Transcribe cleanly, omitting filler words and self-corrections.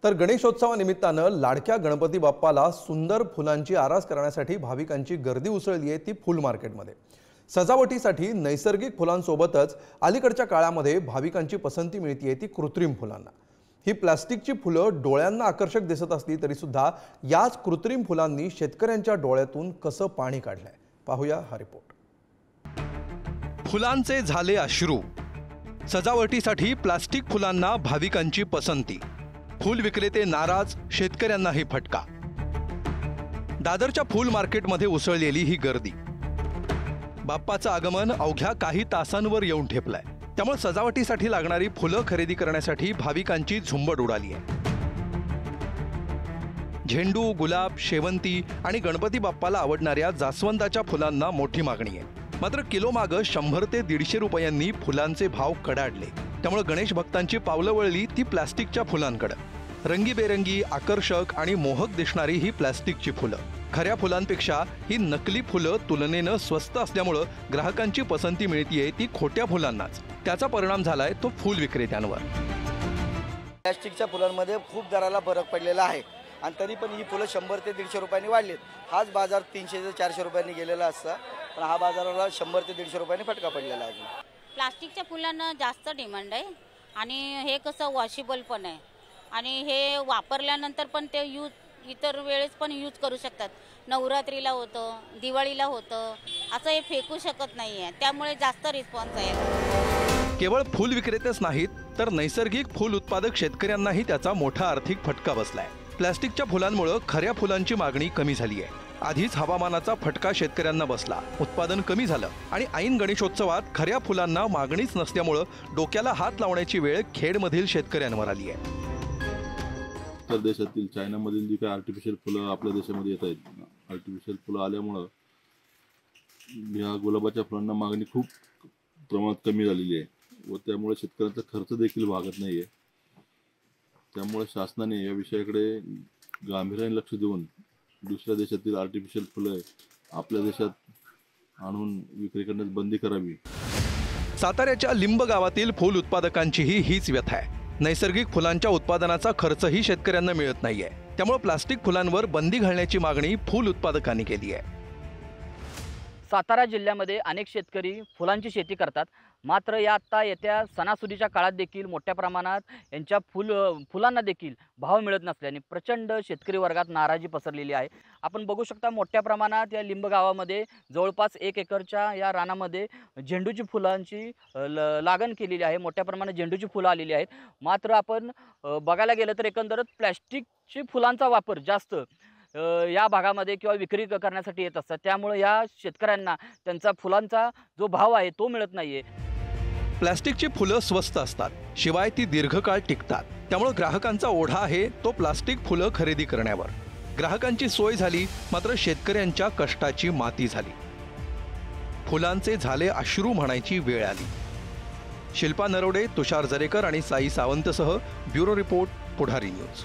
तर गणेशोत्सवानिमित्तानं लाडक्या गणपती बाप्पाला सुंदर फुलांची आरास करण्यासाठी भाविकांची गर्दी उसळली आहे ती फुल मार्केटमध्ये। सजावटीसाठी नैसर्गिक फुलांसोबतच अलीकडच्या काळामध्ये भाविकांची पसंती मिळते ती कृत्रिम फुलांना। ही प्लास्टिकची फुलं डोळ्यांना आकर्षक दिसत असली तरी सुद्धा याच कृत्रिम फुलांनी शेतकऱ्यांच्या डोळ्यातून कसं पाणी काढलंय पाहूया हा रिपोर्ट। फुलांचे झाले अश्रू, सजावटीसाठी प्लास्टिक फुलांना भाविकांची पसंती, फूल विक्रेते नाराज, शेतकऱ्यांनाही फटका। दादरच्या फूल मार्केटमध्ये उसळलेली ही गर्दी बाप्पाचं आगमन अवघ्या काही तासांवर येऊन ठेपलंय। त्यामुळे सजावटीसाठी लागणारी फुलं खरेदी करण्यासाठी भाविकांची झुंबड उडाली आहे। झेंडू, गुलाब, शेवंती आणि गणपती बाप्पाला आवडणाऱ्या जास्वंदाच्या फुलांना मोठी मागणी आहे। मात्र किलो मागे 100 ते 150 रुपयांनी फुलांचे भाव कडाडले। त्यामुळे गणेश भक्तांची पावलं वळली ती प्लास्टिकच्या फुलांकडे। रंगीबेरंगी, आकर्षक आणि मोहक दिसणारी ही प्लास्टिकची फुलं खऱ्या फुलांपेक्षा ही नकली फुलं तुलनेनं स्वस्त असल्यामुळे ग्राहकांची पसंती मिळतीये ती खोट्या फुलांनाच। त्याचा परिणाम झालाय तो फूल विक्रेत्यांवर। प्लास्टिकच्या फुलांमध्ये खूप दराला फरक पडलेला आहे आणि तरी पण ही फुलं 100 ते 150 रुपयांनी वाढलीत। हाच बाजार 300 ते 400 रुपयांनी गेलेला असता, पण हा बाजाराला 100 ते 150 रुपयांनी फटका पडलेला आहे। प्लास्टिकच्या फुलांना जास्त डिमांड आहे आणि हे कसं वॉशेबल पण आहे आणि हे वापरल्यानंतर पण ते इतर वेळेस पण यूज करू शकतात। नवरात्रीला होतं, दिवाळीला होतं, असं हे फेकू शकत नाहीये, त्यामुळे जास्त रिस्पॉन्स आहे। केवळ फूल विक्रेतेच नाहीत तर नैसर्गिक फूल उत्पादक शेतकऱ्यांनाही त्याचा मोठा आर्थिक फटका बसलाय। प्लास्टिकच्या फुलांमुळे खऱ्या फुलांची मागणी कमी झाली आहे। आधीच हवामानाचा फटका शेतकऱ्यांना बसला, उत्पादन कमी झालं आणि ऐन गणेशोत्सवात खऱ्या फुलांना मागणीच नसल्यामुळे डोक्याला हात लावण्याची वेळ खेडमधील शेतकऱ्यांवर आली आहे। तर देशातील चायनामधील जी काही आर्टिफिशियल फुलं आपल्या देशामध्ये येत आहेत, आर्टिफिशियल फुलं आल्यामुळं या गुलाबाच्या फुलांना मागणी खूप प्रमाणात कमी झालेली आहे व त्यामुळे शेतकऱ्यांचा खर्च देखील भागत नाही आहे। त्यामुळे शासनाने या विषयाकडे गांभीर्याने लक्ष देऊन दुसऱ्या देशातील आर्टिफिशियल फुलं आपल्या देशात आणून विक्री करण्यास बंदी करावी। साताऱ्याच्या लिंब गावातील फूल उत्पादकांचीही हीच व्यथा आहे। नैसर्गिक फुलांच्या उत्पादनाचा खर्चही शेतकऱ्यांना मिळत नाहीये। त्यामुळे प्लास्टिक फुलांवर बंदी घालण्याची मागणी फूल उत्पादकांनी केली आहे। सातारा जिल्ह्यामध्ये अनेक शेतकरी फुलांची शेती करतात, मात्र या आता येत्या सणासुदीच्या काळात देखील मोठ्या प्रमाणात यांच्या फुलांना देखील भाव मिळत नसल्याने प्रचंड शेतकरी वर्गात नाराजी पसरलेली आहे। आपण बघू शकता मोठ्या प्रमाणात या लिंब गावामध्ये जवळपास 1 एकरच्या या रानामध्ये झेंडूची फुलांची लागण केलेली आहे। मोठ्या प्रमाणात झेंडूची फुलं आलेली आहेत, मात्र आपण बघायला गेलं तर एकंदरच प्लॅस्टिकची फुलांचा वापर जास्त या भागामध्ये किंवा विक्री करण्यासाठी येत असतात। त्यामुळे या शेतकऱ्यांना त्यांचा फुलांचा जो भाव आहे तो मिळत नाहीये। प्लास्टिकची फुलं स्वस्त असतात, शिवाय ती दीर्घकाळ टिकतात। त्यामुळे ग्राहकांचा ओढा आहे तो प्लास्टिक फुलं खरेदी करण्यावर। ग्राहकांची सोय झाली, मात्र शेतकऱ्यांच्या कष्टाची माती झाली। फुलांचे झाले अश्रू म्हणायची वेळ आली। शिल्पा नरोडे, तुषार जरेकर आणि साई सावंतसह ब्युरो रिपोर्ट, पुढारी न्यूज।